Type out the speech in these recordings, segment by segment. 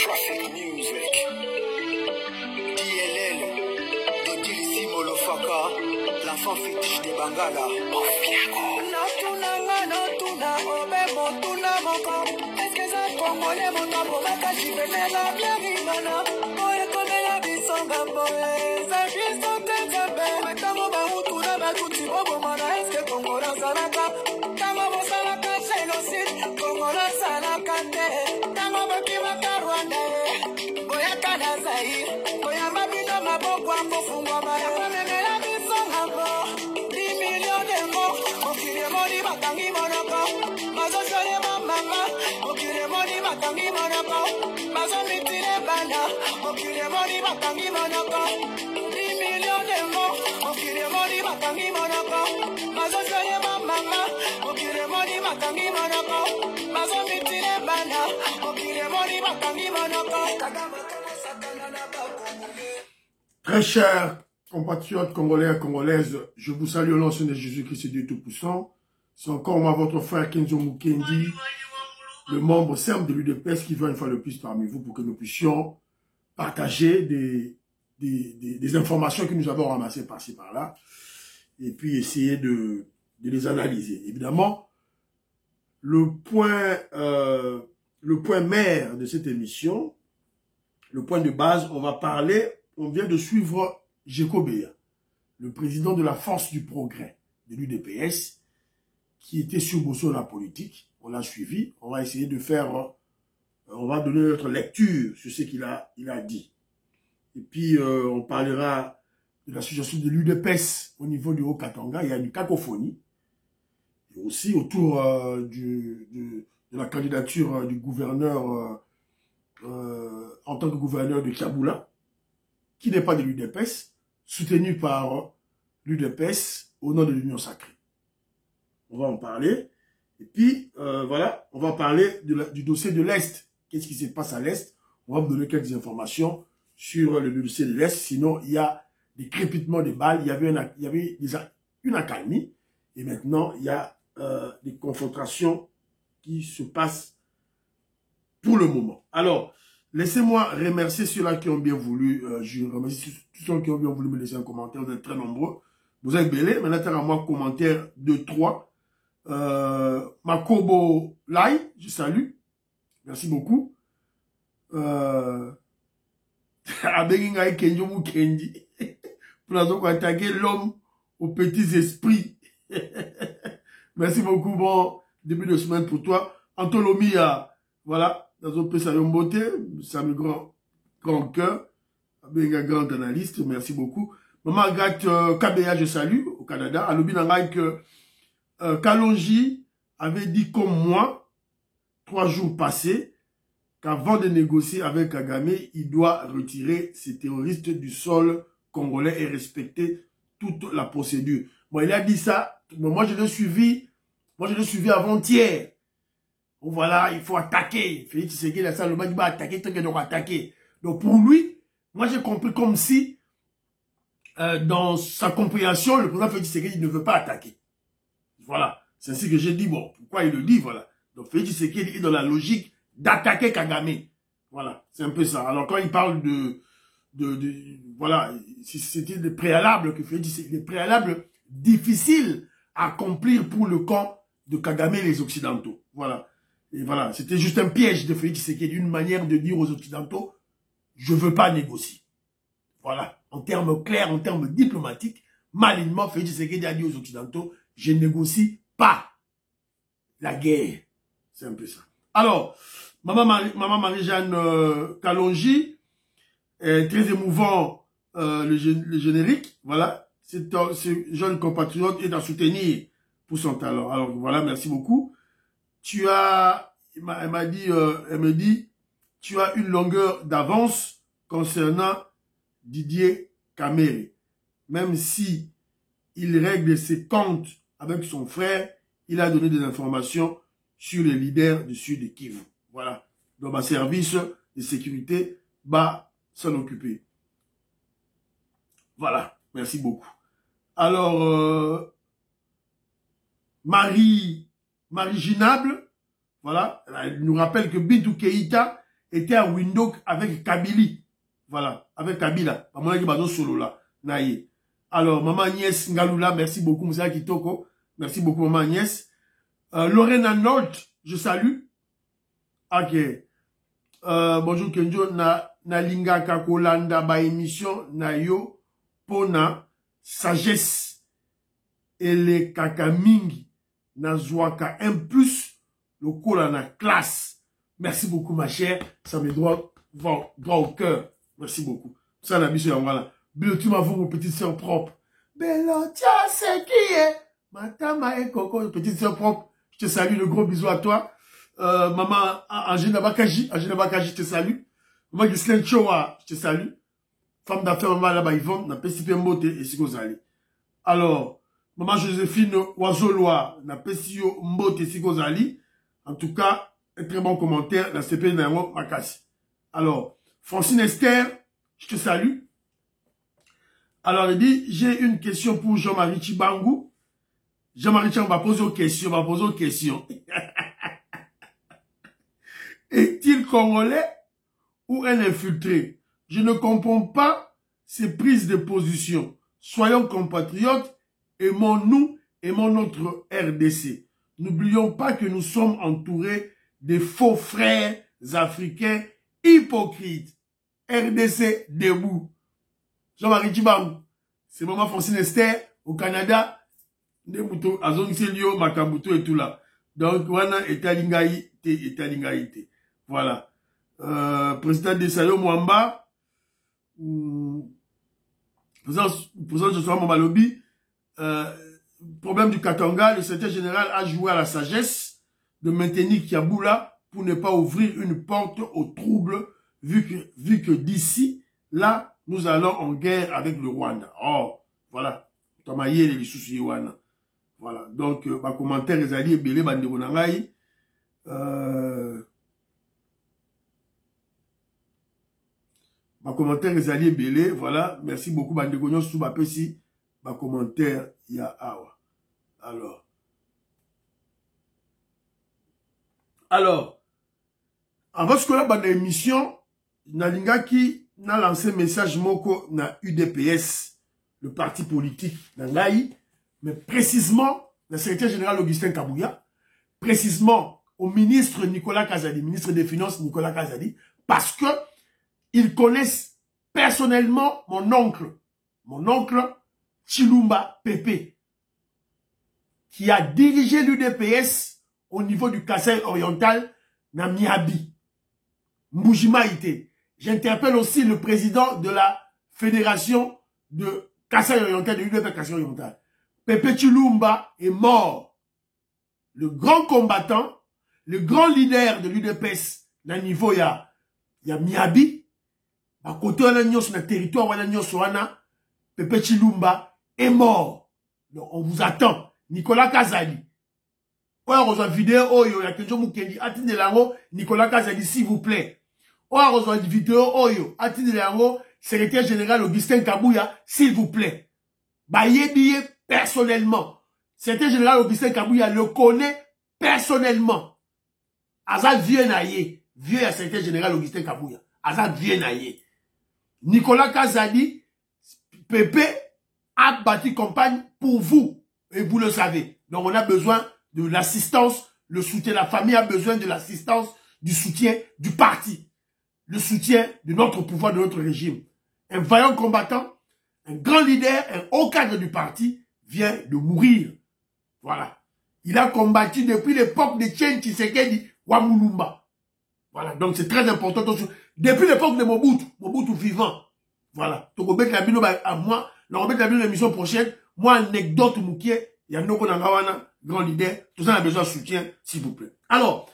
Traffic Music, DLL, de Dilisi Molofaka, l'enfant fétiche de Bangala. Natunanga, natuna, obebo, tuna moko. Est-ce que ça congolais, mon tambour, la cachipénela, bien rimana. Boye, konela, bisonga, boye. Ça juste en tête, mais tango, baroutuna, batuti, bobo, mana, est-ce que Congola, salaka. Tango, salaka, génocide, Congola, salaka, te. Tango, bakima, Rwanda, boya, kanazai. Boya, mabino, maboko, akofungwa, maya, pamemela, bisonga, bo. 10 millions de mots, okile moni, batangi, monoko. Mazo, jole, mama, okile moni, batangi, monoko. Mazo, mitile, bana, okile moni, batangi, monoko. 10 millions de mots, okile moni, batangi, monoko. Mazo, jole, mama, okile moni, batangi, monoko. Mazo, mitile, bana, okile moni, batangi, monoko. Kagama, sakana, na bakongole. Très chers compatriotes congolais et congolaises, je vous salue au nom de Jésus-Christ, Dieu Tout-Puissant. C'est encore moi, votre frère Kenzo Mukendi, le membre simple de l'UDPS qui veut une fois le plus parmi vous pour que nous puissions partager des informations que nous avons ramassées par-ci par-là et puis essayer de les analyser. Évidemment, le point mère de cette émission, le point de base, on vient de suivre Jekobea, le président de la Force du Progrès de l'UDPS, qui était sur Bosso la politique. On l'a suivi. On va essayer de faire, on va donner notre lecture sur ce qu'il a dit. Et puis, on parlera de la situation de l'UDPS au niveau du Haut-Katanga. Il y a une cacophonie. Et aussi autour de la candidature du gouverneur en tant que gouverneur de Kaboula, qui n'est pas de l'UDPS, soutenu par l'UDPS au nom de l'Union Sacrée. On va en parler. Et puis, voilà, on va parler du dossier de l'Est. Qu'est-ce qui se passe à l'Est? On va vous donner quelques informations sur le dossier de l'Est. Sinon, il y a des crépitements de balles. Il y avait déjà une accalmie. Et maintenant, il y a des confrontations qui se passent pour le moment. Alors, laissez-moi remercier ceux-là qui ont bien voulu. Je remercie tous ceux qui ont bien voulu me laisser un commentaire. Vous êtes très nombreux. Vous êtes belés. Maintenant, à moi, commentaire 2-3. Makobo Lai, je salue. Merci beaucoup. Abenginga Kenjo Mukendi. Pour attaquer l'homme aux petits esprits. Merci beaucoup. Bon début de semaine pour toi. Antolomia, voilà. Dans un peu ça beauté. Ça me grand cœur. Abenga grand analyste. Merci beaucoup. Maman Agathe KBA, je salue au Canada. À l'Obinanga que Kalonji avait dit comme moi, 3 jours passés, qu'avant de négocier avec Kagame, il doit retirer ces terroristes du sol congolais et respecter toute la procédure. Bon, il a dit ça. Bon, moi, je l'ai suivi avant-hier. Bon, voilà, il faut attaquer. Félix Tshisekedi, ça, le mec va attaquer, tant qu'il doit attaquer. Donc, pour lui, moi, j'ai compris comme si, dans sa compréhension, le président Félix Tshisekedi ne veut pas attaquer. Voilà, c'est ainsi que j'ai dit, bon, pourquoi il le dit, voilà. Donc, Félix Tshisekedi est dans la logique d'attaquer Kagame. Voilà, c'est un peu ça. Alors, quand il parle voilà, c'était des préalables que Félix Tshisekedi, des préalables difficiles à accomplir pour le camp de Kagame et les Occidentaux. Voilà. Et voilà, c'était juste un piège de Félix Tshisekedi, une manière de dire aux Occidentaux, je veux pas négocier. Voilà, en termes clairs, en termes diplomatiques, malignement, Félix Tshisekedi a dit aux Occidentaux, je négocie pas la guerre. C'est un peu ça. Alors, Maman Marie-Jeanne Kalonji, très émouvant le générique. Voilà, ce jeune compatriote est à soutenir pour son talent. Alors voilà, merci beaucoup. Elle me dit, tu as une longueur d'avance concernant Didier Kamere. Même si il règle ses comptes avec son frère, il a donné des informations sur les leaders du sud de Kivu. Voilà. Donc, ma service de sécurité va s'en occuper. Voilà. Merci beaucoup. Alors, Marie Ginable, voilà, elle nous rappelle que Bintou Keïta était à Windhoek avec Kabili. Voilà, avec Kabila. Solo là. Alors, maman Agnès Ngaloula, merci beaucoup, Moussa Kitoko. Merci beaucoup, maman Agnès. Lorena Nolt, je salue. Ok. Bonjour Kenjo, na linga kakolanda ba émission na yo pona sagesse ele kakamingi na zwaka un plus le kola na classe. Merci beaucoup ma chère, ça me droit au cœur. Merci beaucoup. Ça la mission voilà. Bilo tu m'avons mon petite sœur propre. Bello tia c'est qui est Matama et Coco, petite sœur propre. Je te salue, le gros bisou à toi. Maman Angela Bakaji, je te salue. Maman Ghislaine Chowa, je te salue. Femme d'affaires, maman là-bas, Yvonne, n'a pas si peu mbote et si vous allez. Alors, maman Joséphine Oazoloa, n'a pas si mbote et si vous allez. En tout cas, un très bon commentaire, la CP Naïmo Makassi. Alors, Francine Esther, je te salue. Alors, il dit, j'ai une question pour Jean-Marie Chibangou. Jean-Marie Chibangou va poser aux questions, Est-il congolais ou un infiltré? Je ne comprends pas ces prises de position. Soyons compatriotes, aimons-nous, aimons notre RDC. N'oublions pas que nous sommes entourés de faux frères africains hypocrites. RDC debout. Jean-Marie Chibangou, c'est maman Francine Esther au Canada, Nebuto, Azongiselio, Makabuto et tout là. Donc, wana etalingaï te. Voilà. Président de Sayo Mwamba, président de Soham Malobi, problème du Katanga, le secrétaire général a joué à la sagesse de maintenir Kiaboula pour ne pas ouvrir une porte aux troubles, vu que d'ici, là, nous allons en guerre avec le Rwanda. Oh, voilà. Tamaye les soucis Rwanda. Voilà. Donc, ma commentaire est allé belé bandebonangaï. Ma commentaire est allé belé. Voilà. Merci beaucoup bandebonyon sous ma pesi. Ma commentaire ya awa. Alors, avant ce que là, dans l'émission, Nalinga qui n'a lancé un message moko na UDPS, le parti politique d'Angaï, mais précisément, le secrétaire général Augustin Kabouya, précisément au ministre Nicolas Kazadi, ministre des Finances Nicolas Kazadi, parce que ils connaissent personnellement mon oncle Chilumba Pepe, qui a dirigé l'UDPS au niveau du Kasaï oriental, na Miabi, Mbujimaïté. J'interpelle aussi le président de la fédération de Kasaï oriental, de l'UDPS Kasaï oriental. Pepe Chilumba est mort. Le grand combattant, le grand leader de l'UDPS, na niveau ya Miabi, à côté de la territoire, Pepe Chilumba est mort. Donc, on vous attend. Nicolas Kazadi. On reçoit une vidéo, oh, il y a quelqu'un qui dit, Nicolas Kazadi, s'il vous plaît. On reçoit une vidéo, oh, secrétaire général Augustin Kabouya, s'il vous plaît. Bayebiye personnellement. Secrétaire général Augustin Kabouya le connaît personnellement. Azad vieux naïe. Vieux à secrétaire général Augustin Kabouya. Azad vieux naïe. Nicolas Kazadi, Pepe a bâti campagne pour vous. Et vous le savez. Donc on a besoin de l'assistance, le soutien. La famille a besoin de l'assistance, du soutien du parti. Le soutien de notre pouvoir, de notre régime. Un vaillant combattant, un grand leader, un haut cadre du parti vient de mourir. Voilà. Il a combattu depuis l'époque de Tchen Tshisekedi Wamulumba. Voilà. Donc c'est très important. Depuis l'époque de Mobutu vivant. Voilà. Donc on met la bino à moi. On met la bino l'émission prochaine. Moi, anecdote moukier. Il y a Noko Nangawana, grand leader. Tout ça, on a besoin de soutien, s'il vous plaît. Alors,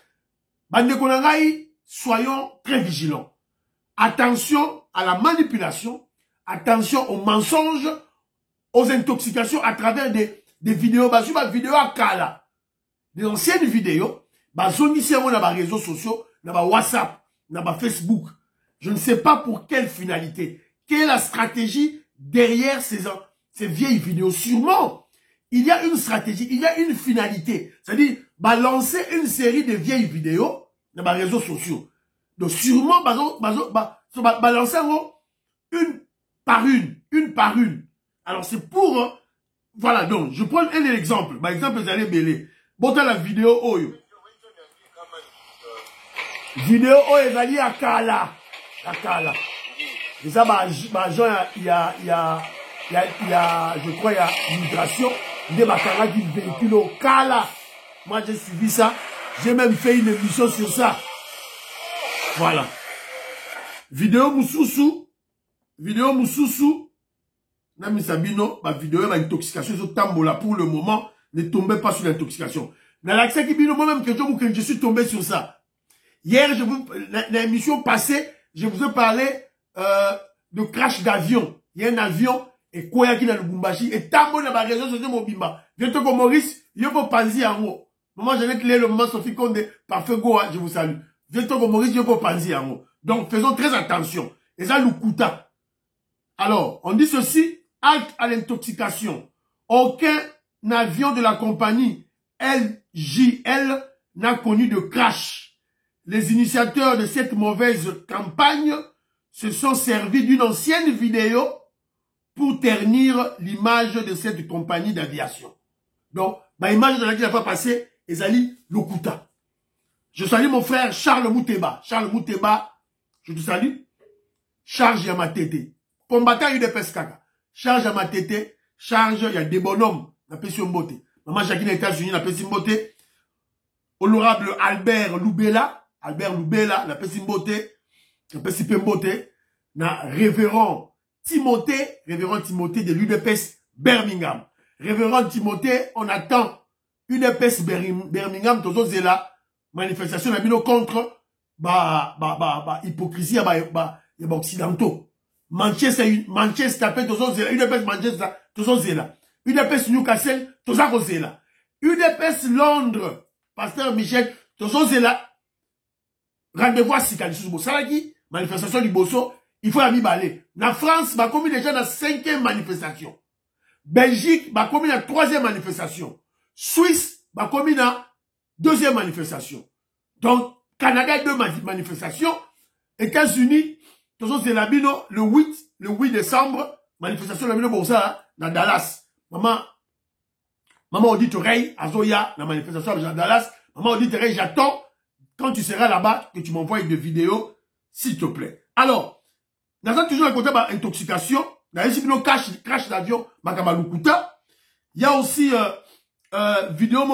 Bande Konangaï, soyons très vigilants. Attention à la manipulation. Attention aux mensonges, aux intoxications à travers des vidéos. Bah, sur ma vidéo à Kala. Des anciennes vidéos. Bah, zone ici, on a des réseaux sociaux, on a WhatsApp, on a Facebook. Je ne sais pas pour quelle finalité. Quelle est la stratégie derrière ces vieilles vidéos? Sûrement, il y a une stratégie, il y a une finalité. C'est-à-dire, balancer une série de vieilles vidéos dans les réseaux sociaux. Donc sûrement, balancer une par une. Alors c'est pour... voilà, donc je prends un exemple. Par exemple, vous allez belé. Bon, dans la vidéo, oyo. Vidéo, oyo, ezali à Kala. À Kala. Et ça, il y a, je crois, il y a migration. Il y a qui véhicule au Kala. Moi, j'ai suivi ça. J'ai même fait une émission sur ça. Voilà. Vidéo Moussousou. Nami Sabino, ma vidéo, ma intoxication, sur Tambola, pour le moment, ne tombez pas sur l'intoxication. Dans l'accès qui bino, moi-même, que je suis tombé sur ça. Hier, l'émission passée, je vous ai parlé, de crash d'avion. Il y a un avion, et quoi qui dans le Bumbashi, et Tambo dans ma région, c'était mon bimba. Viens-toi comme Maurice, il faut penser en haut. Moi, je vais clé le moment Sophie Condé, parfait Goa, je vous salue. Viens-toi comme Maurice, il faut penser en haut. Donc, faisons très attention. Et ça, nous coûta. Alors, on dit ceci, halte à l'intoxication. Aucun avion de la compagnie LJL n'a connu de crash. Les initiateurs de cette mauvaise campagne se sont servis d'une ancienne vidéo pour ternir l'image de cette compagnie d'aviation. Donc, ma image de laquelle il n'a pas passé, Ezali Lokuta. Je salue mon frère Charles Mouteba. Charles Mouteba, je te salue. Charge Yamatete. Combattant UDPS Kaka. Charge Yamatete. Charge, il y a des bonhommes. La Pession Mbote. Maman Jacqueline aux États-Unis, la Pession Mbote. Honorable Albert Loubela, la Pession Mbote. La Pession Mbote. Na révérend Timothée de l'UDPS Birmingham. Révérend Timothée, on attend UDPS Birmingham, tous autres là, manifestation contre hypocrisie occidentaux. Manchester, tous autres là, UDPS Manchester, tous autres là. UDPS Newcastle, tous autres là. UDPS Londres, Pasteur Michel, tous autres là. Rendez-vous à Sikali Sousbo Salaki, manifestation du Bosso, il faut la mi-balé. Na France, bah commis déjà dans la 5e manifestation. Belgique, bah commis la 3e manifestation. Suisse, bah commis la 2e manifestation. Donc, Canada, 2 manifestations. États-Unis, c'est la bino, le 8 décembre, manifestation la bino pour ça, dans Dallas. Maman audite oreille, Azoya, la manifestation dans Dallas. Maman audite oreille, j'attends, quand tu seras là-bas, que tu m'envoies des vidéos, s'il te plaît. Alors, nous avons toujours raconté ma intoxication. Dans les crash d'avion, Makabalukuta. Il y a aussi, vidéo,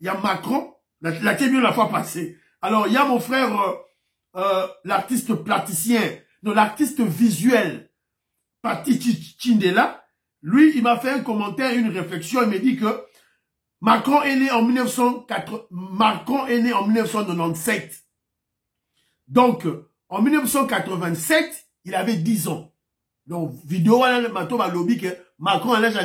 il y a Macron, la qui est bien la fois passée. Alors, il y a mon frère, l'artiste plasticien, non, l'artiste visuel, Pati Chindela. Lui, il m'a fait un commentaire, une réflexion. Il me dit que Macron est né en 1997. Donc, en 1987, il avait 10 ans. Donc, vidéo, Macron a lobby que Macron a Macron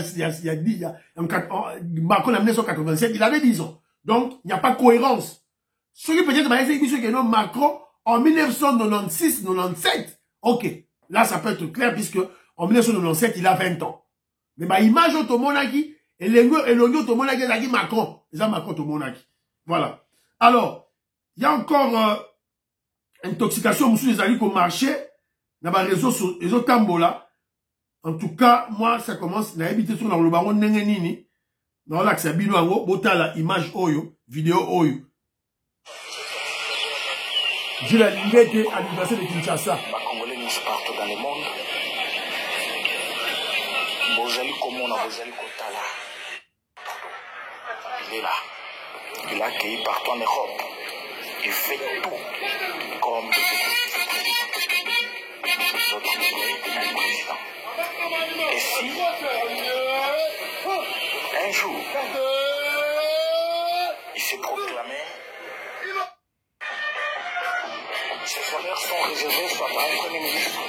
en 1987, il avait 10 ans. Donc, il n'y a pas de cohérence. Ce qui peut-être, c'est que Macron, en 1996-97, ok. Là, ça peut être clair, puisque en 1997, il a 20 ans. Mais ma image au Tomonaki, et l'oignon au Tomonaki, c'est Macron. C'est ça, Macron au Tomonaki. Voilà. Alors, il y a encore, intoxication, monsieur les alliés au marché, dans les réseaux Tambola. En tout cas, moi, ça commence, n'a habité sur le baron Nengenini, dans l'axe à Binoango, botala, image oyo, vidéo oyo. J'ai la liberté à l'université de Kinshasa. Les Congolais nous partout dans le monde. Bozali Komona, Bozali Kotala. Il est là. Il est accueilli partout en Europe. Il fait tout comme notre président. Et si un jour il s'est proclamé, ses honneurs sont réservés soit par un premier ministre.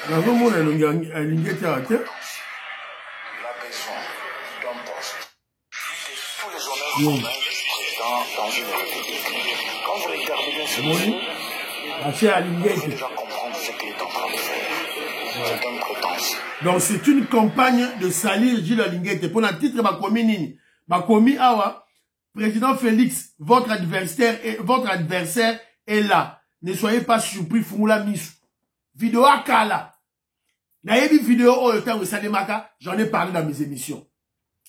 Il a besoin d'un poste. Tous les honneurs sont d'un vice-président dans une république. Quand vous regardez bien ce monsieur, vous pouvez déjà comprendre ce qu'il est en train de faire. C'est une prétence. Donc c'est une campagne de salir Gilles Linguette. Pour le titre, Bakomi Nini. Bakomi Awa, Président Félix, votre adversaire est là. Ne soyez pas surpris, Fumula Misu. Vidéo à Kala. Naïbi vidéo au temps où Sademaka, j'en ai parlé dans mes émissions.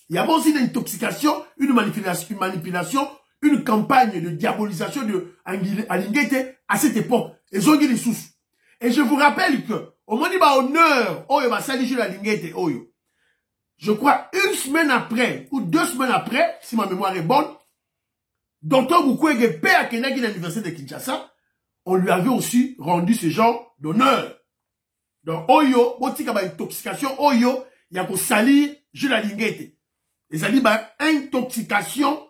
Il y a aussi une intoxication, une manipulation, une campagne de diabolisation de Alinguete à cette époque. Et Et je vous rappelle que, au moment où honneur, Oyo va s'alliger la Alinguete, Oyo. Je crois une semaine après, ou 2 semaines après, si ma mémoire est bonne, Dr Mukwege, père à Kenaki de l'université de Kinshasa, on lui avait aussi rendu ce genre d'honneur. Donc, Oyo, botika ba intoxication, Oyo, il y a qu'on salir, je la Lingete. Et ça dit, bah, intoxication,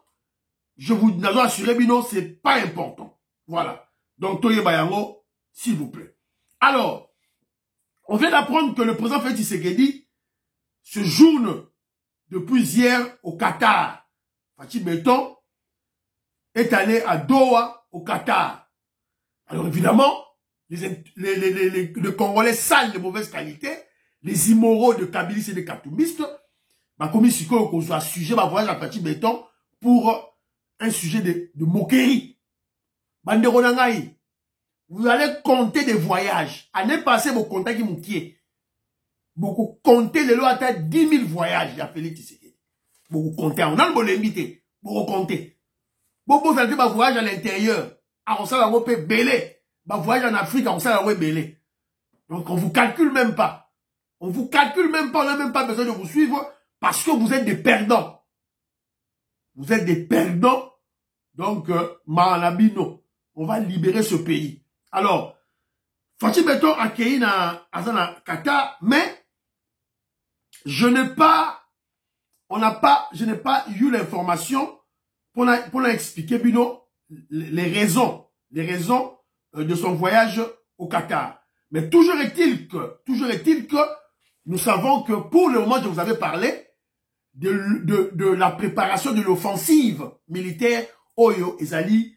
je vous assure, Bino, c'est pas important. Voilà. Donc, Toye Bayango, s'il vous plaît. Alors, on vient d'apprendre que le président Félix Tshisekedi se journe depuis hier au Qatar. Fatih Beton est allé à Doha, au Qatar. Alors évidemment, les Congolais sales de mauvaise qualité, les immoraux de Kabylie et de Katoumistes, bah, comme ici, qu'on soit sujet, bah, voyage à Fatih Beton pour un sujet de moquerie. Bandero Nangaï, vous allez compter des voyages. Année passée, vous comptez qui m'ouquiez. Vous comptez les lois à 10 000 voyages, il y a Félix Tshisekedi. Vous comptez, on a le bon invité. Vous comptez. Vous allez faire voyage à l'intérieur. On s'en va belé. Voyage en Afrique, on s'en va belé. Donc, on vous calcule même pas. On vous calcule même pas, on n'a même pas besoin de vous suivre parce que vous êtes des perdants. Vous êtes des perdants. Donc, Malabino, on va libérer ce pays. Alors, Fatih Beton a accueilli à Qatar, mais je n'ai pas eu l'information pour expliquer, Bino, les raisons de son voyage au Qatar. Mais toujours est-il que nous savons que pour le moment, je vous avais parlé de la préparation de l'offensive militaire Oyo Ezali,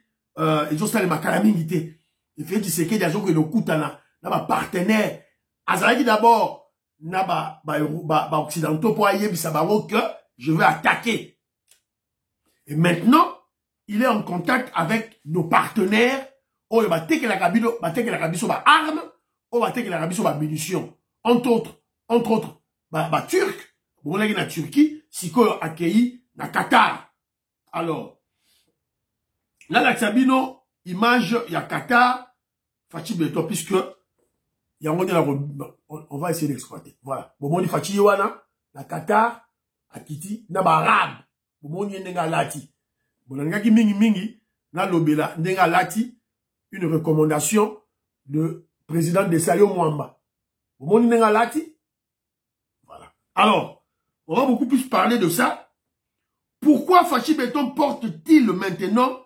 Ezostale Makalamingite. Il fait du séqué d'agent que nous coûtons là, ma partenaire. Azali d'abord, n'a occidentaux pour aïe bisabango que je veux attaquer. Et maintenant, il est en contact avec nos partenaires. Oh, il va attaquer la Kabylie sur ma arme. Oh, il va attaquer la Kabylie sur ma munition. Entre autres, Turc. Bon, là, il y a la Turquie. Si qu'on a accueilli na Qatar. Alors, là, la Sabino, image, il y a Qatar. Fatih Beton, puisque il y a on va essayer d'exploiter. Voilà. Bon, on dit Fatih Yowana, na Qatar, à Kiti, na Arabe. Bon, on y est lati. Bon, on a mingi, na lobela, ndenga lati, une recommandation de président de Sayo Mwamba. Bon, on y est lati. Voilà. Alors, on va beaucoup plus parler de ça. Pourquoi Fatih Beton porte-t-il maintenant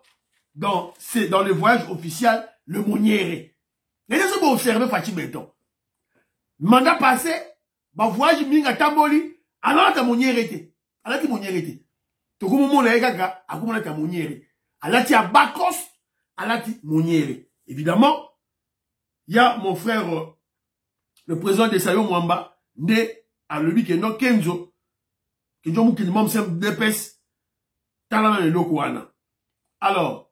dans les voyages officiels le Moniere? Et là, vous observez Fatih Beton. Mandat passé, voyage minga tamboli, alors ta Moniere était. Alors ta Moniere était. Tout le monde a dit à ta Moniere. Alors tu as Bakos, alors tu Moniere. Évidemment, il y a mon frère, le président de Sayo Mwamba, né à l'objet que non Kenzo, Kenzo Moukidimam Sem Depes, Talana le Lokouana. Alors,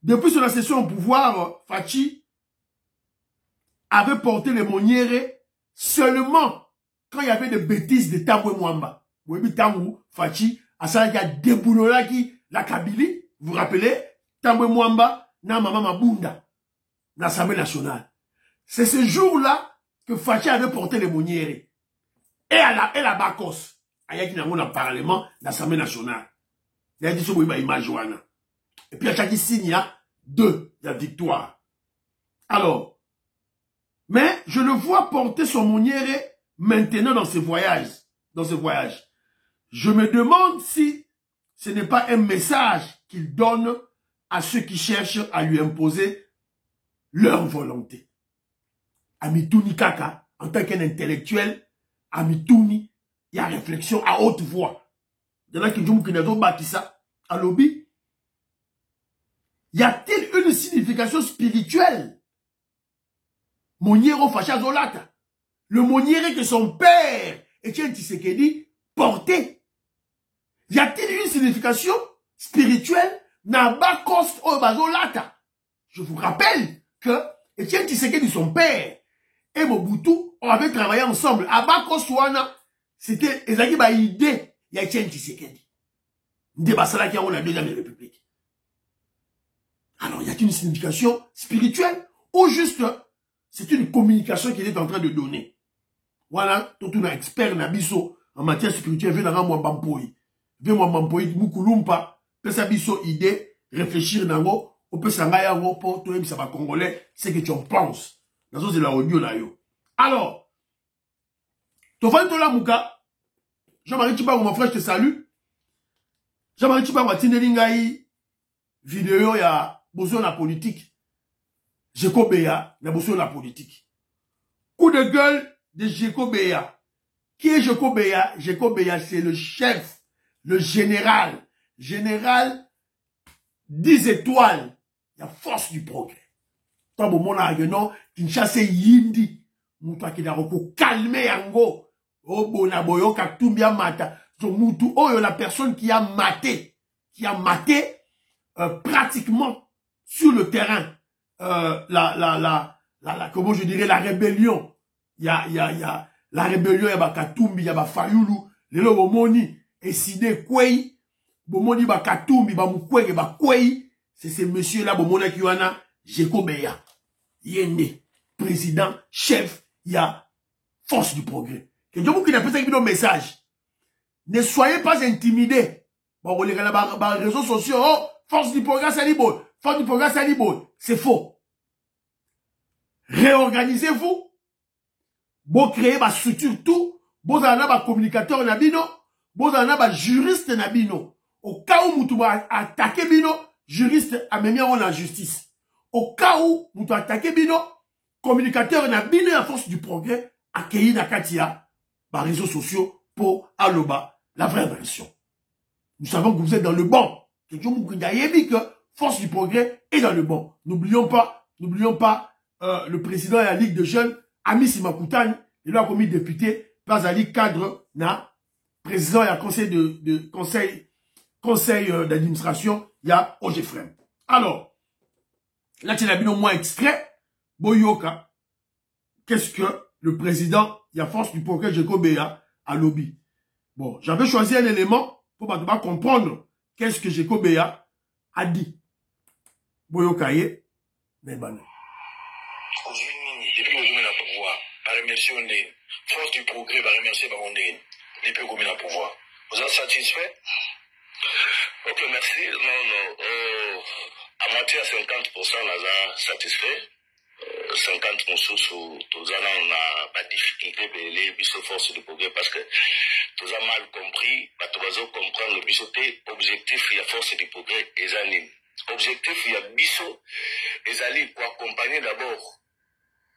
depuis son accession au pouvoir, Fatih avait porté les Moniere seulement quand il y avait des bêtises de Tambwe Mwamba. Vous voyez, Tambou, Fatih, à ça, il y a Deboulolaki, la Kabylie, vous vous rappelez, Tambwe Mwamba, na Mama Mabunda, l'Assemblée nationale. C'est ce jour-là que Fatih avait porté les Moniere. Et à la Bakos, il y a un parlement, l'Assemblée nationale. Il y a dit, il y a image. Et puis à chaque signe, il y a 2, il y a victoire. Alors, mais je le vois porter son Moniere maintenant dans ses voyages. Je me demande si ce n'est pas un message qu'il donne à ceux qui cherchent à lui imposer leur volonté. Amitouni Kaka, en tant qu'intellectuel, Amitouni, il y a réflexion à haute voix. Il y en a qui disent que nous avons ça à lobby. Y a-t-il une signification spirituelle? Moniero Facha Zolata. Le Moniere que son père, Etienne Tshisekedi, portait. Y a-t-il une signification spirituelle na Bakos Obazolata? Je vous rappelle que Etienne Tshisekedi, son père, et Mobutu, on avait travaillé ensemble. À Bakos Wana, c'était Ezaki ba idée, y a Etienne Tshisekedi. Ndebasala qui a la deuxième république. Alors, y a-t-il une signification spirituelle ou juste, c'est une communication qu'il est en train de donner? Voilà, tout un expert Nabiso en matière spirituelle, vient dans moi Bampoï. Vient moi Bampoï, Moukoulumpa, peut sa biso idée, réfléchir nango, on peut s'engager en pour toi, ça va congolais, c'est que tu en penses. Dans ce, c'est la audio là, yo. Alors, Tofan Tola Mouka, Jean-Marie Chiba, mon frère, je te salue. Jean-Marie Chiba, ma tinelingaï, vidéo, il y a besoin de la politique. Jekobeya, il y a besoin de la politique. Coup de gueule de Jekobeya. Qui est Jekobeya? Jekobeya, c'est le chef, le général. Général 10 étoiles. Il y a force du progrès. Tant bon, mon argument, Kinshasa Yindi. Moutou qui n'a pas calmé yango. Oh, bonaboyo, kaktumbia mata. Moutou, oh, la personne qui a maté. Pratiquement sur le terrain. Comment je dirais, la rébellion. Il y a la rébellion, il y a Katumbi, il y a Fayoulou, les lots Bomoni, et Side Kwei, Bomoni ba Katumbi, ba Mukwege, ba Kwei, c'est ces messieurs-là, Bomona Kiwana, Jekobeya, Yende, président, chef, il y a force du progrès. Et donc, vous qui n'avez pas écrit nos messages, ne soyez pas intimidés. Bon, les réseaux sociaux, oh, force du progrès, c'est bon. Force du progrès, c'est bon. C'est faux. Réorganisez-vous. Bon créer ma structure tout, bon en a communicateur nabino, bon en a juriste nabino. Au cas où moutou attaquer bino, juriste a mis en justice. Au cas où moutou attaquer bino, communicateur nabino à force du progrès, accueilli Nakatia, par réseaux sociaux pour Aloba, la vraie version. Nous savons que vous êtes dans le bon. Que force du progrès est dans le bon. N'oublions pas, le président de la Ligue de jeunes, Ami Simakutani, il a commis député, Bazali cadre, na, président et conseil d'administration, il y a Ogefrem. Alors, là, tu as bien au moins extrait, Boyoka, qu'est-ce que le président, il y a force du progrès, Jekobeya, à lobby. Bon, j'avais choisi un élément pour comprendre qu'est-ce que Jekobeya a dit. Boyoka, mais bon. Par remercier force du progrès, par remercier Babondé, depuis combien de pouvoir. Vous êtes satisfait? Ok, merci. Non. À moitié à 50%, on a satisfait. 50% sous tous on n'a pas de difficulté de les force du progrès parce que tous a mal compris, tout le monde comprend le bisoté objectif, il y a force du progrès et anime. Objectif, il y a biso et ali pour accompagner d'abord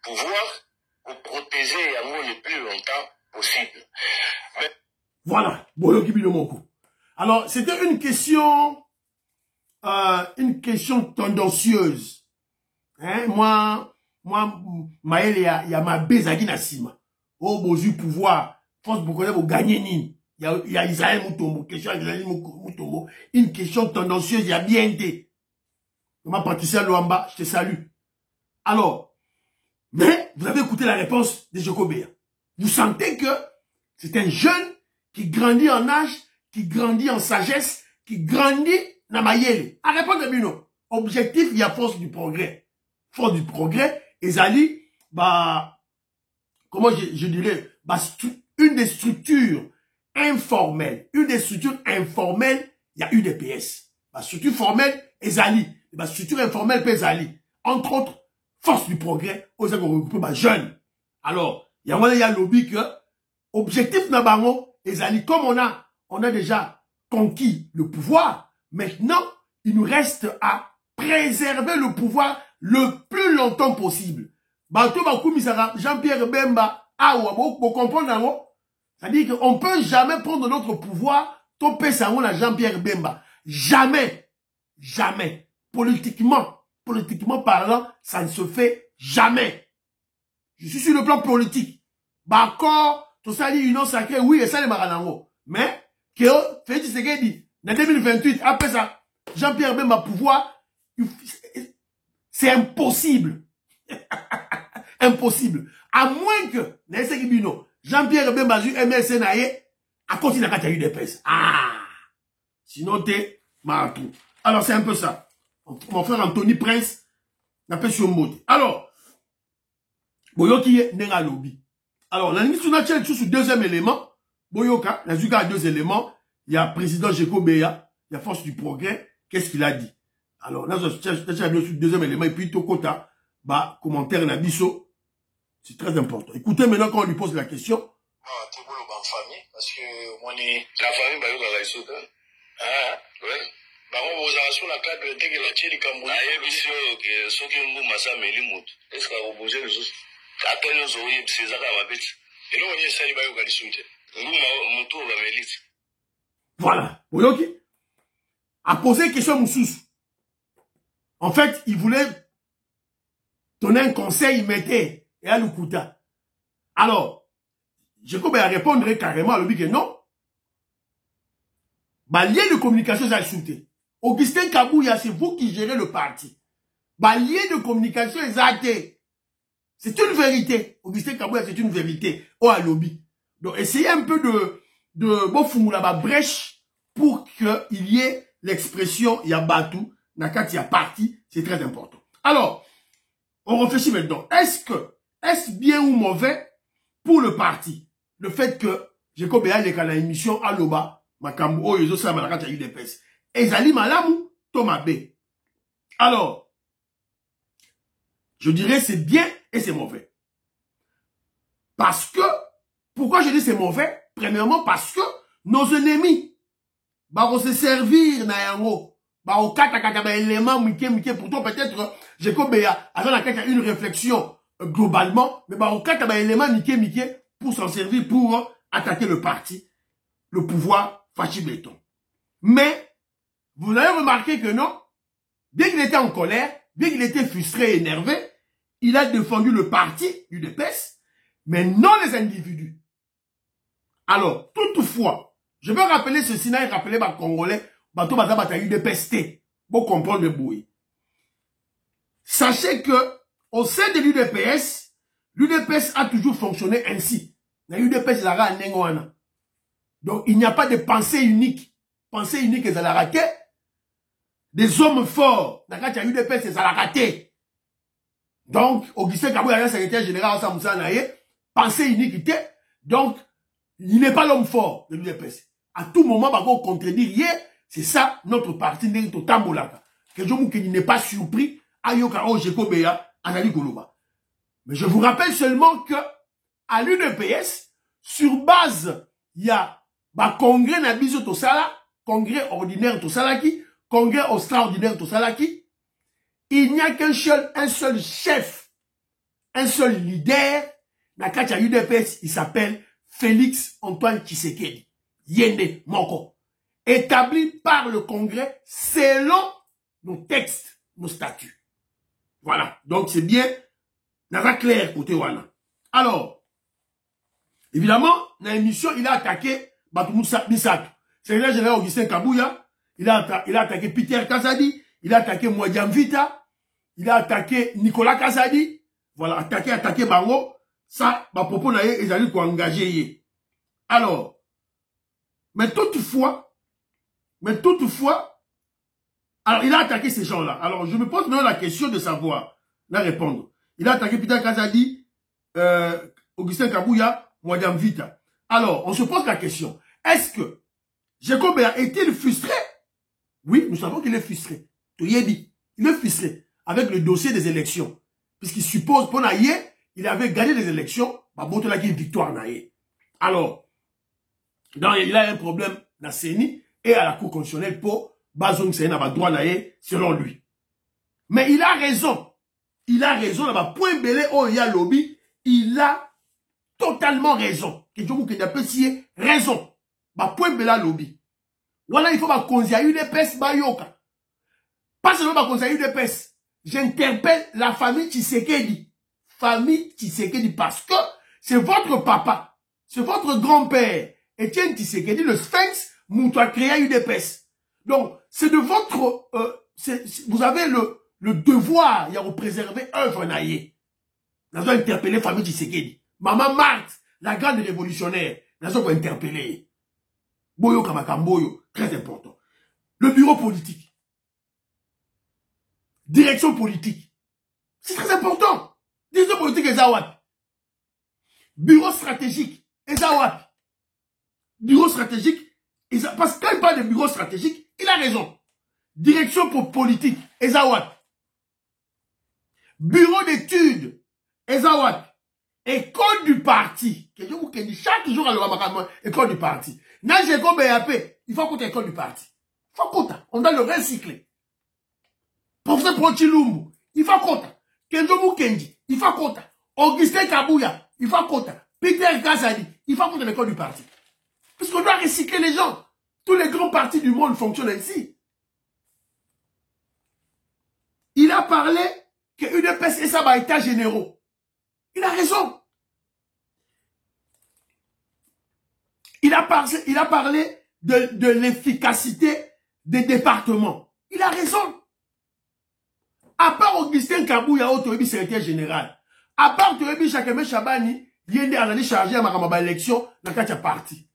pouvoir pour protéger Yango le plus longtemps possible. Mais... Voilà, Boyoki Binomoko. Alors, c'était une question tendancieuse. Hein? Moi, Maël, il y a ma bezagi na sima. Oh, bozu pouvoir, force pour connaître, vous gagnez ni. Il y a Israël Moutombo, question Israël Moutombo. Une question tendancieuse, il y a bien été. Ma Patricia Luamba, je te salue. Alors, mais vous avez écouté la réponse de Jekobeya. Vous sentez que c'est un jeune qui grandit en âge, qui grandit en sagesse, qui grandit dans Mayele. À répondre de Bino. Objectif, il y a force du progrès. Force du progrès, Ezali, comment je dirais, une des structures informelles. Une des structures informelles, il y a UDPS. La structure formelle, Ezali. La structure informelle, Ezali. Entre autres, force du progrès, aux jeunes. Alors, il y a lobby que, objectif Nabango, Ezali, comme on a déjà conquis le pouvoir, maintenant, il nous reste à préserver le pouvoir le plus longtemps possible. Jean-Pierre Bemba, vous comprenez, c'est-à-dire qu'on ne peut jamais prendre notre pouvoir, toper ça à Jean-Pierre Bemba. Jamais. Jamais. Politiquement parlant, ça ne se fait jamais. Je suis sur le plan politique. D'accord, tout ça dit union sacrée, oui, et ça les maranango. Mais, que Félix Tshisekedi, en 2028, après ça, Jean-Pierre Bemba pouvoir, c'est impossible. Impossible. À moins que, Jean-Pierre Bemba, MSN, à continuer à faire des pèses. Ah! Sinon, t'es martou. Alors, c'est un peu ça. Mon frère Anthony Prince, n'a pas sur mode. Alors, Boyoki n'est pas lobby. Alors, la limite sur deuxième élément, Boyoka, la Zuka a deux éléments. Il y a président Jeko Beya, il y a Force du Progrès. Qu'est-ce qu'il a dit? Alors, là, sur le deuxième élément, et puis Tokota, bah, commentaire Nabiso. C'est très important. Écoutez maintenant quand on lui pose la question. Ah, t'es beau le famille, parce que moi, la famille, bah, il y a la ah, ouais. Bah, on vous a sur la carte de que la tchèque Cambodge. Ah, et puis, ceux qui ont massa Melimut. Est-ce qu'on va vous poser les autres? Attends, nous aurions ces arabes à bête. Et là, on y est sali, bah, il y a des soutiens. Nous, mon tour va m'élite. Voilà. Boyoki a posé une question à Moussous. En fait, il voulait donner un conseil, il mettait, et à Lukuta. Alors, Jacob a répondu carrément à lui que non. Bah, lien de communication, ça a sauté. Augustin Kabouya, c'est vous qui gérez le parti. Bah, lien de communication, exacté. C'est une vérité. Augustin Kabouya, c'est une vérité. Oh, à lobby. Donc, essayez un peu de la brèche pour qu'il y ait l'expression Yabatou, Nakati a parti. C'est très important. Alors, on réfléchit maintenant. Est-ce bien ou mauvais pour le parti? Le fait que Jacob Béa est dans l'émission Aloba, Makambo, Oyozo, Samalaka, eu des pèses. Ezali Malamou, Thomas B. Alors, je dirais c'est bien et c'est mauvais. Parce que, pourquoi je dis c'est mauvais? Premièrement, parce que nos ennemis, bah, on se servir, Nayango, bah, au kata, bah, élément, mike, pourtant, peut-être, Jacob Béa, avait une réflexion, globalement, mais bah, au kata, bah, élément, mike, pour s'en servir, pour attaquer le parti, le pouvoir, Fachi Béton. Mais, vous avez remarqué que non, bien qu'il était en colère, bien qu'il était frustré et énervé, il a défendu le parti, l'UDPS, mais non les individus. Alors, toutefois, je veux rappeler ceci, et rappeler les Congolais, bateau bazabata UDPS, pour comprendre le bruit. Sachez que, au sein de l'UDPS a toujours fonctionné ainsi. L'UDPS a un donc, il n'y a pas de pensée unique. Pensée unique, c'est la raté. Des hommes forts. Dans le cas UDPS, c'est la raté. Donc, Augustin Kabouya, secrétaire général à Samoussa Naye, pensée unique, donc, il n'est pas l'homme fort de l'UDPS. À tout moment, on va contredire hier, c'est ça, notre parti n'est au Tambolaka. Que je n'est pas surpris, Ayoka Ojeko Beya, Anali Koloba. Mais je vous rappelle seulement que, à l'UDPS, sur base, il y a congrès Nabiso Tosala, congrès ordinaire Tosalaki, congrès extraordinaire Tosalaki, il n'y a qu'un seul chef, un seul leader, Nakacha UDPS, il s'appelle Félix Antoine Tshisekedi, Yende Moko, établi par le congrès selon nos textes, nos statuts. Voilà, donc c'est bien, n'a clair côté Wana. Alors, évidemment, dans l'émission, il a attaqué Batumoussa Misato. C'est le général Augustin Kabouya. Il a attaqué Peter Kazadi. Il a attaqué Mwadiam Vita. Il a attaqué Nicolas Kazadi. Voilà, attaqué Bango. Ça, ma propos n'a pas été engagé. Alors, mais toutefois, alors il a attaqué ces gens-là. Alors, je me pose maintenant la question de savoir, la répondre. Il a attaqué Peter Kazadi, Augustin Kabouya, Mwadiam Vita. Alors, on se pose la question. Est-ce que Jacob est-il frustré? Oui, nous savons qu'il est frustré. Il est frustré avec le dossier des élections. Puisqu'il suppose, pour Naye, il avait gagné les élections, il a une victoire Naye. Alors, il a un problème dans la CENI et à la Cour constitutionnelle pour Bazoum Seyna droit Naye, selon lui. Mais il a raison. Il a raison, là, point belé, oh, il y a lobby, il a totalement raison. Que je vous dis, raison. Point bela lobby. Voilà, il faut ma conseiller UDPS Bayoka. Pas seulement ma conseiller UDPS. J'interpelle la famille Tshisekedi. Famille Tshisekedi parce que c'est votre papa. C'est votre grand-père. Etienne Tshisekedi, le Sphinx, Moutou a créé UDPS. Donc, c'est de votre... vous avez le devoir, il y a de préserver œuvre naïe. Nous avons interpellé famille Tshisekedi. Maman Marthe, la grande révolutionnaire, nous avons interpellé. Boyo Kamakamboyo, très important. Le bureau politique. Direction politique. C'est très important. Direction politique et Zawad. Bureau stratégique et Zawad. Bureau stratégique, parce que quand il parle de bureau stratégique, il a raison. Direction pour politique, Ezawad. Bureau d'études, Ezawad. École du parti. Chaque jour, école du parti. Najeko BAP, il faut compter école du parti. Il faut compter. On doit le recycler. Professeur Prochilumbu, il faut compter. Kenzo Mukendi, il faut compter. Augustin Kabouya, il faut compter. Peter Kazadi, il faut compter l'école du parti. Parce qu'on doit recycler les gens. Tous les grands partis du monde fonctionnent ainsi. Il a parlé que UDPS et ça va état généraux. Il a raison. Il a parlé de l'efficacité des départements. Il a raison. À part Augustin Kabouya, Otoebi, secrétaire général. À part Otoebi, Chakeme Chabani, il est allé charger à ma élection dans le parti.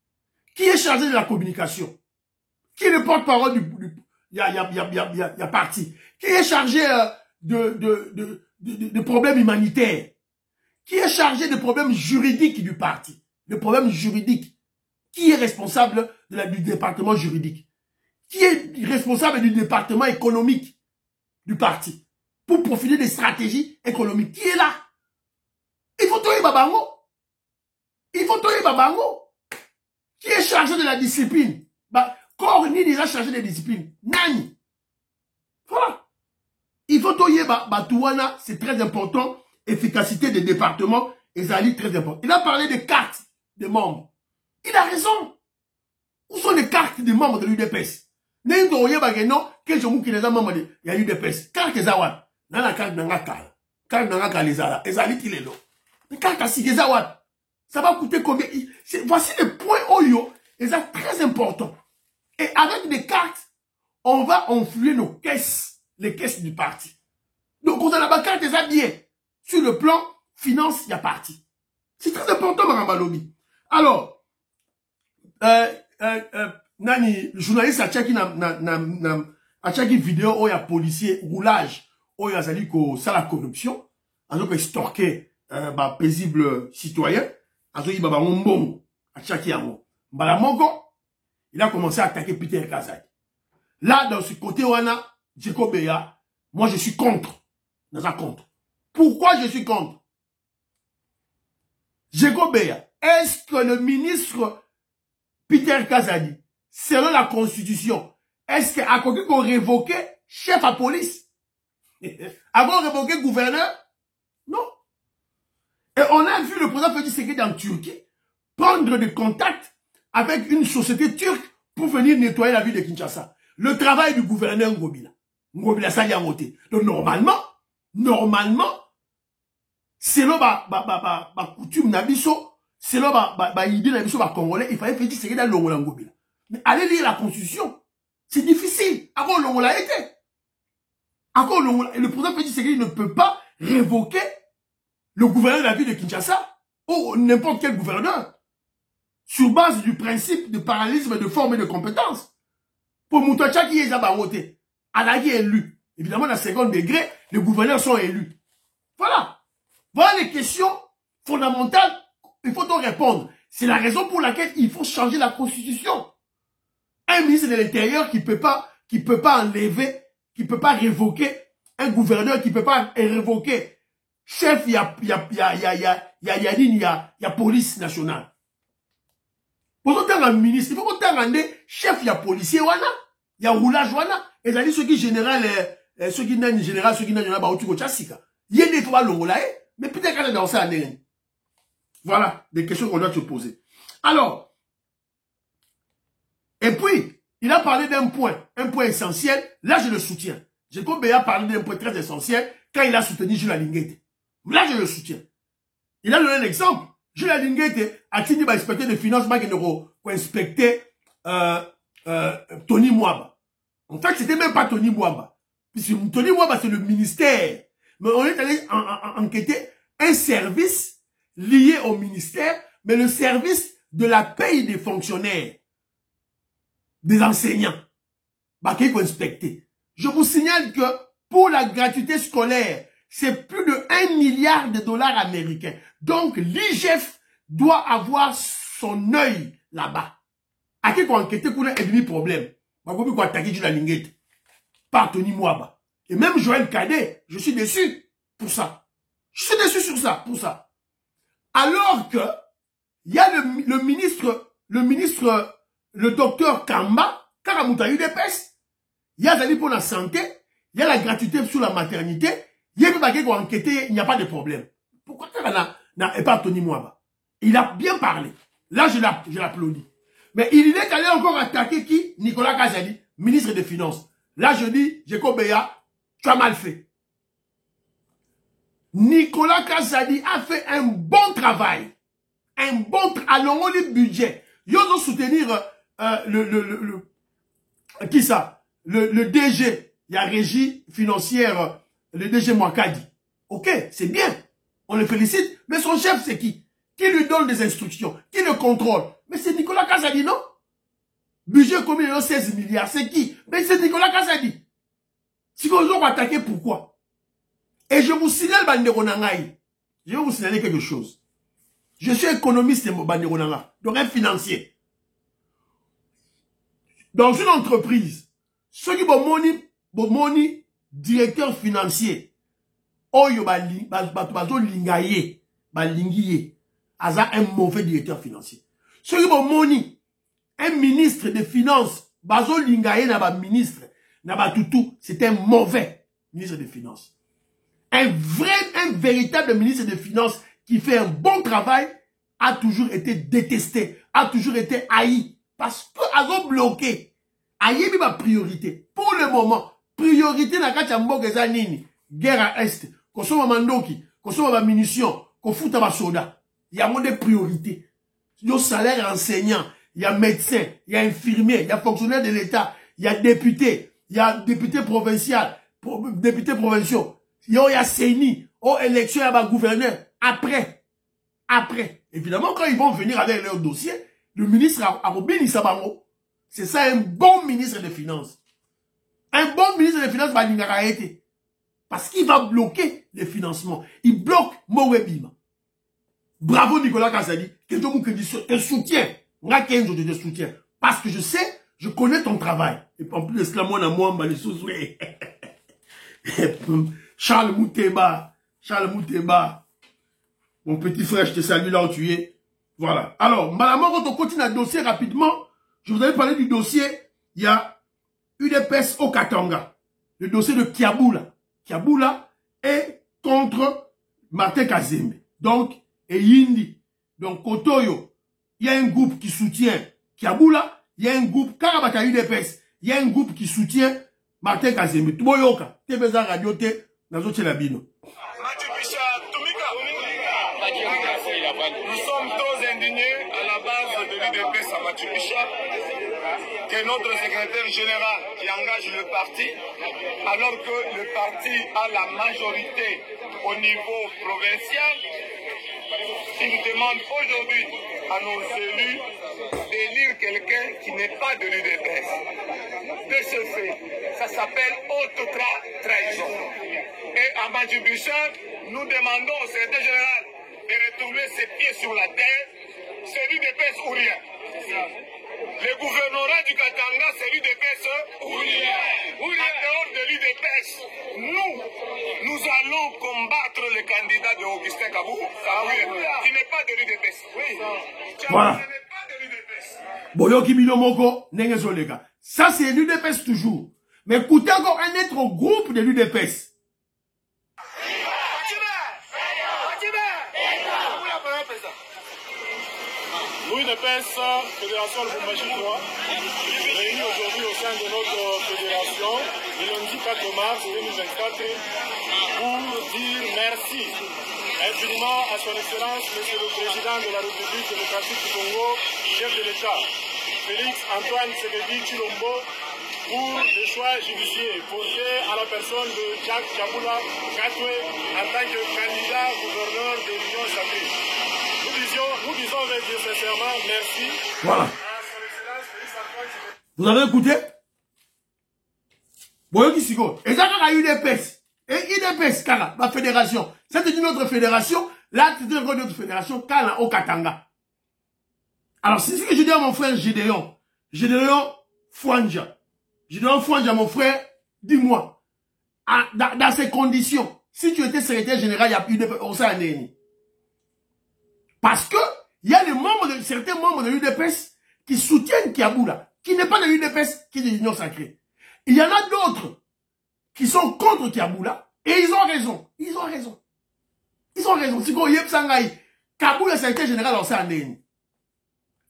Qui est chargé de la communication? Qui est le porte-parole y a parti? Qui est chargé de problèmes humanitaires? Qui est chargé de problèmes juridiques du parti? De problèmes juridiques. Qui est responsable du département juridique? Qui est responsable du département économique du parti? Pour profiter des stratégies économiques. Qui est là? Il faut toyer Babango. Il faut toyer Babango. Qui est chargé de la discipline? Corni déjà chargé de la discipline. Nani? Voilà. Il faut toyer Batouana, c'est très important. Efficacité des départements, et Zali, très important. Il a parlé des cartes des membres. Il a raison. Où sont les cartes des membres de l'UDPS? N'est-ce pas quel jour qui les a membres de l'UDPS? Carte Zawad. Dans la carte d'Angakal. Carte d'Angakal, les Zala. Et Zali, qui les l'ont. Mais carte à Zawad. Ça va coûter combien? Voici les points Oyo, et ça très important. Et avec des cartes, on va enfluer nos caisses, les caisses du parti. Donc, on a la carte, et ça bien. Sur le plan finance, il y a parti. C'est très important, Mme Balobi. Alors, Nani, le journaliste a checké vidéo où il y a policier, roulage, où il y a la corruption, alors qu'il stalké paisible citoyen. Il a commencé à attaquer Peter Kazadi. Là, dans ce côté, Djekobeya, moi je suis contre. Pourquoi je suis contre? Djekobeya, est-ce que le ministre Peter Kazadi, selon la Constitution, est-ce qu'à côté qu'on révoquait chef à police? Avant de révoquer gouverneur? Non. Et on a vu le président Félix Tshisekedi en Turquie prendre des contacts avec une société turque pour venir nettoyer la ville de Kinshasa. Le travail du gouverneur Ngobila. Ngobila, ça y a voté. Donc normalement, c'est là, coutume nabiso, c'est là, idée nabiso, congolais, il fallait faire Tshisekedi dans l'Ongola Ngobila. Mais allez lire la Constitution. C'est difficile. Avant l'Ongola était. Encore le président Félix Tshisekedi ne peut pas révoquer le gouverneur de la ville de Kinshasa ou n'importe quel gouverneur sur base du principe de parallélisme de forme et de compétence. Pour Moutacha qui est voté, Alagi est élu. Évidemment, dans le second degré, les gouverneurs sont élus. Voilà. Voilà les questions fondamentales. Il faut donc répondre. C'est la raison pour laquelle il faut changer la Constitution. Un ministre de l'Intérieur qui peut pas enlever, qui peut pas révoquer un gouverneur, qui peut pas révoquer chef, il y a police nationale. Pour autant, un ministre, il faut qu'on t'en chef, il y a policier, il y a roulage, et ça dit ceux qui général, ceux qui n'ont général, ceux qui n'ont pas autour de Chassika. Il y a des fois l'ongolaï, mais peut-être qu'on est dans ça. Voilà, des questions qu'on doit se poser. Alors, et puis, il a parlé d'un point essentiel, là je le soutiens. Djekobeya a parlé d'un point très essentiel quand il a soutenu Jules Alinguete. Là, je le soutiens. Il a donné un exemple. Jules Alinguete a tenu d'inspecter des finances qui ont inspecté Tony Mwaba. En fait, c'était même pas Tony Mwaba. Puisque Tony Mwaba, c'est le ministère. Mais on est allé enquêter un service lié au ministère, mais le service de la paye des fonctionnaires, des enseignants. Bah, qu'il faut inspecter. Je vous signale que pour la gratuité scolaire, c'est plus de 1 milliard de dollars américains. Donc, l'IGF doit avoir son œil là-bas. À qui qu'on enquête pour un demi-problème. Bah, qu'on attaquer la linguette. Par Tony Mwaba. Et même Joël Cadet, je suis déçu pour ça. Je suis déçu sur ça, pour ça. Alors que, il y a le ministre, le docteur Kamba, Karamuta UDPS, il y a Zali pour la santé, il y a la gratuité sur la maternité, il y a des qui ont enquêté, il n'y a pas de problème. Pourquoi et pas Tony Mwaba? Il a bien parlé. Là, je l'applaudis. Mais il est allé encore attaquer qui? Nicolas Kazadi, ministre des Finances. Là, je dis, Jacob Beya, tu as mal fait. Nicolas Kazadi a fait un bon travail. Allons le budget. Ils ont soutenir qui ça? Le DG, il y a régie financière, le DG Mwakadi. Ok, c'est bien. On le félicite. Mais son chef, c'est qui? Qui lui donne des instructions? Qui le contrôle? Mais c'est Nicolas Kazadi, non? Budget combien? 16 milliards. C'est qui? Mais c'est Nicolas Kazadi. Si vous avez attaqué, pourquoi? Et je vous signale, Banderonangaï. Je vais vous signaler quelque chose. Je suis économiste, Banderonanga. Donc un financier. Dans une entreprise, ceux qui ont moni directeur financier, oyo bazo lingaye, balingiye, aza un mauvais directeur financier. Ceux qui ont moni un ministre des finances, bazo lingaye na ba ministre, na ba toutou, c'est un mauvais ministre des finances. Un véritable ministre des finances qui fait un bon travail a toujours été détesté, a toujours été haï. Parce que azo bloqué. Haï ma priorité. Pour le moment, priorité na kacha mboka za nini? Guerre à Est. Kosoma mandoki, kosoma ba munitions, kofuta ba soda. Il y a moins de priorité. Yo salaire enseignant, il y a médecin, il y a infirmier, il y a fonctionnaire de l'État, il y a député, il y a député provincial, député provinciaux. Yo, il y a CENI, aux élections, il y a un gouverneur. Après. Évidemment, quand ils vont venir avec leur dossier, le ministre a Robin Sabango. C'est ça un bon ministre des Finances. Un bon ministre des Finances va n'arrêter. Parce qu'il va bloquer les financements. Il bloque Mowebima. Bravo Nicolas Kazadi. Que te soutient. Moi, Kenzo, je te soutiens. Parce que je sais, je connais ton travail. Et en plus, l'esclamon à moi, les sous Charles Mouteba, mon petit frère, je te salue là où tu es. Voilà. Alors, madame, quand on continue le dossier rapidement, je vous avais parlé du dossier, il y a UDPS au Katanga. Le dossier de Kiaboula. Kiaboula est contre Martin Kazembe. Donc, et Yindi. Donc, Kotoyo, il y a un groupe qui soutient Kiaboula, il y a un groupe, Karabata UDPS, il y a un groupe qui soutient Martin Kazembe. Tuboyoka, Tebeza Radio T, Nazoche Labino. Nous sommes tous indignés à la base de l'UDPS à Machupicha que notre secrétaire général qui engage le parti, alors que le parti a la majorité au niveau provincial, il demande aujourd'hui à nos élus d'élire quelqu'un qui n'est pas de l'UDPS. De ce fait, ça s'appelle haute trahison. Et à Machupicha, nous demandons au secrétaire général de retourner ses pieds sur la terre, c'est l'UDPS ou rien. Le gouvernorat du Katanga, c'est l'UDPS ou rien. En dehors de l'UDPS, nous allons combattre le candidat de Augustin Kabou, qui n'est pas de l'UDPS. Voilà. Boyoki Milomoko, Nengezolega. Ça, c'est l'UDPS toujours. Mais écoutez encore un autre groupe de l'UDPS. L'UDPS, Fédération Lubumbashi 3, réunie aujourd'hui au sein de notre fédération, le lundi 4 mars 2024, pour dire merci infiniment à son Excellence, Monsieur le Président de la République démocratique du Congo, chef de l'État, Félix Antoine Tshisekedi Tshilombo pour le choix judiciaire posé à la personne de Jacques Kabula Katwe en tant que candidat gouverneur de l'Union sacrée. Nous disons sincèrement merci. Voilà. Vous avez écouté? Boyoki Siko. Et ça, quand il y a UDPS. Et UDPS, Kala, ma fédération. C'est une autre fédération. Là, c'est une autre fédération. Kala, au Katanga. Alors, c'est ce que je dis à mon frère Gédéon. Gédéon Fouanja. Gédéon Fouanja, mon frère, dis-moi. Dans ces conditions, si tu étais secrétaire général, il n'y a plus de au sein de parce que, il y a certains membres de l'UDPS qui soutiennent Kiaboula, qui n'est pas de l'UDPS, qui est de l'Union sacrée. Il y en a d'autres qui sont contre Kiaboula, et ils ont raison. Ils ont raison. Ils ont raison. Si vous yep sangai, Kaboula secrétaire général en Sandéni.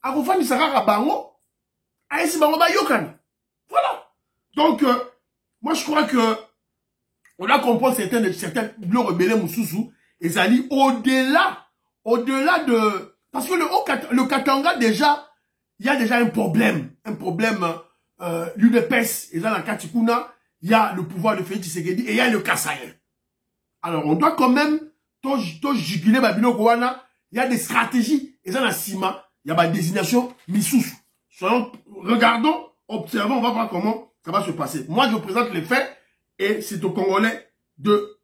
Akofani Sarara Bango, Aïsi Bango ba Yokan. Voilà. Donc, moi je crois que on a compris certains bleus rebelles Moussoussou, et ça dit au-delà de... Parce que le Katanga, déjà, il y a déjà un problème. L'UDPS, et dans la Katikuna, il y a le pouvoir de Félix Tshisekedi et il y a le Kassaïen. Alors, on doit quand même, juguler Babino Kouana, il y a des stratégies, et dans la Sima, il y a des désignations Missous. Regardons, observons, on va voir comment ça va se passer. Moi, je présente les faits, et c'est aux Congolais de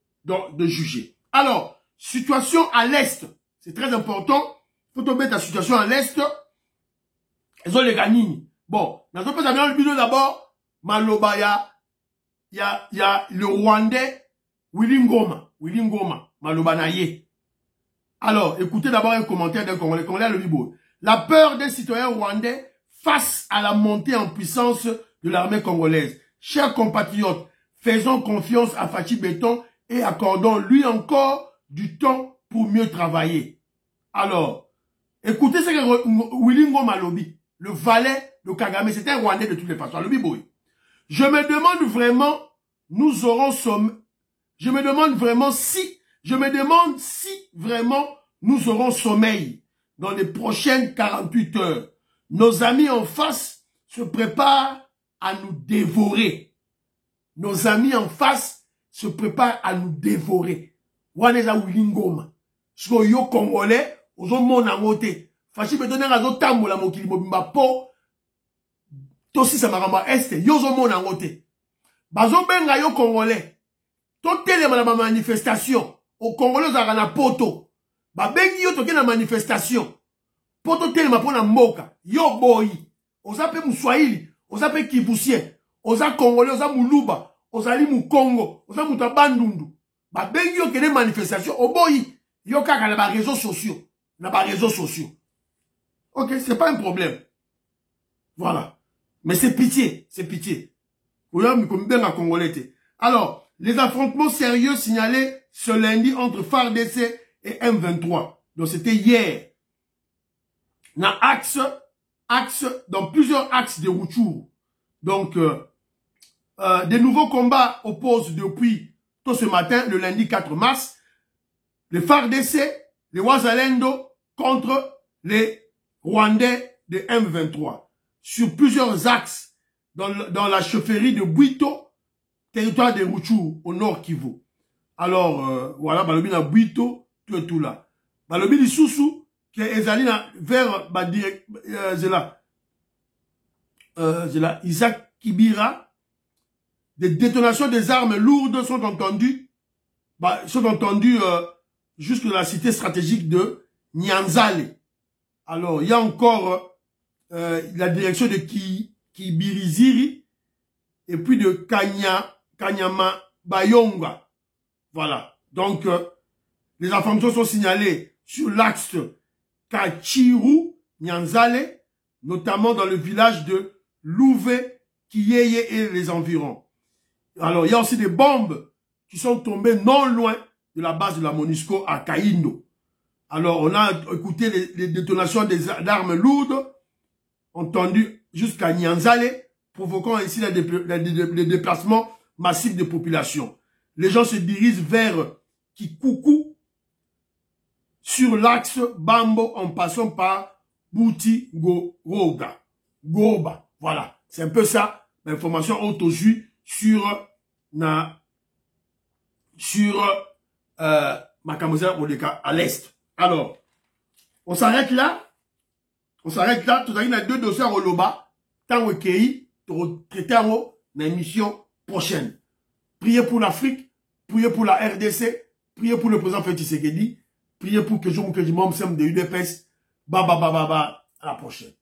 juger. Alors, situation à l'Est. C'est très important. Faut tomber ta situation à l'Est. Ils ont les gagnines. Bon, dans ce cas, le vidéo d'abord, Malobaya, il y a le Rwandais, Willy Ngoma, Maloba Naye. Alors, écoutez d'abord un commentaire d'un Congolais, le Bibo. La peur des citoyens rwandais face à la montée en puissance de l'armée congolaise. Chers compatriotes, faisons confiance à Fachi Béton et accordons-lui encore du temps pour mieux travailler. Alors, écoutez ce que Willy Ngoma Lobi, le valet de Kagame, c'était un Rwandais de toutes les façons. Lobi Boy. Je me demande vraiment, je me demande si vraiment nous aurons sommeil dans les prochaines 48 heures. Nos amis en face se préparent à nous dévorer. Nos amis en face se préparent à nous dévorer. Waneza Willy Ngoma. Parce yo Congolais, ozo mona ngote. Fachi betonne ngazo tambola mokili mobimba po. Tosi sa maramba este, yo zo mona ngote. Bazo benga yo Congolais. Totele ma manifestation. Au Congolais za na poto. Ba bengi yo toke na manifestation. Poto tele ma pona mboka. Yo boy. Oza pe Mswahili, oza pe Kivusien, oza Congolais, oza Muluba, ozali Mukongo, oza Mutabandundu. Ba bengi yo kene manifestation. Oboyi. Yo kaka na ba réseaux sociaux. Ok, c'est pas un problème. Voilà. Mais c'est pitié, c'est pitié. Alors, les affrontements sérieux signalés ce lundi entre FARDC et M23. Donc c'était hier. Dans plusieurs axes de Rutshuru. Donc, des nouveaux combats opposent depuis tôt ce matin, le lundi 4 mars, les FARDC, les Wazalendo contre les Rwandais de M23. Sur plusieurs axes dans la chefferie de Bwito, territoire de Rutshuru, au nord Kivu. Alors, voilà, balobi na Bwito, tout là. Balobi li Soussou, qui est vers Isaac Kibira. Des détonations des armes lourdes sont entendues jusque dans la cité stratégique de Nyanzale. Alors, il y a encore la direction de Kibiriziri et puis de Kanyama Bayonga. Voilà. Donc, les informations sont signalées sur l'axe Kachiru, Nyanzale, notamment dans le village de Louvé, Kiyeye et les environs. Alors, il y a aussi des bombes qui sont tombées non loin de la base de la MONUSCO à Kaindo. Alors, on a écouté les détonations d'armes lourdes, entendues jusqu'à Nyanzale, provoquant ainsi les déplacements massifs de population. Les gens se dirigent vers Kikuku, sur l'axe Bambo, en passant par Bouti-Goroga. Gourba. Voilà. C'est un peu ça, l'information autojus sur Makamouza Odeka à l'Est. Alors, on s'arrête là. On s'arrête là. Tout à l'heure, il y a 2 dossiers au Loba. Tant au Kei, traiter en émission prochaine. Priez pour l'Afrique, priez pour la RDC, priez pour le président Félix Tshisekedi, priez pour que je m'aime de UDPS. À la prochaine.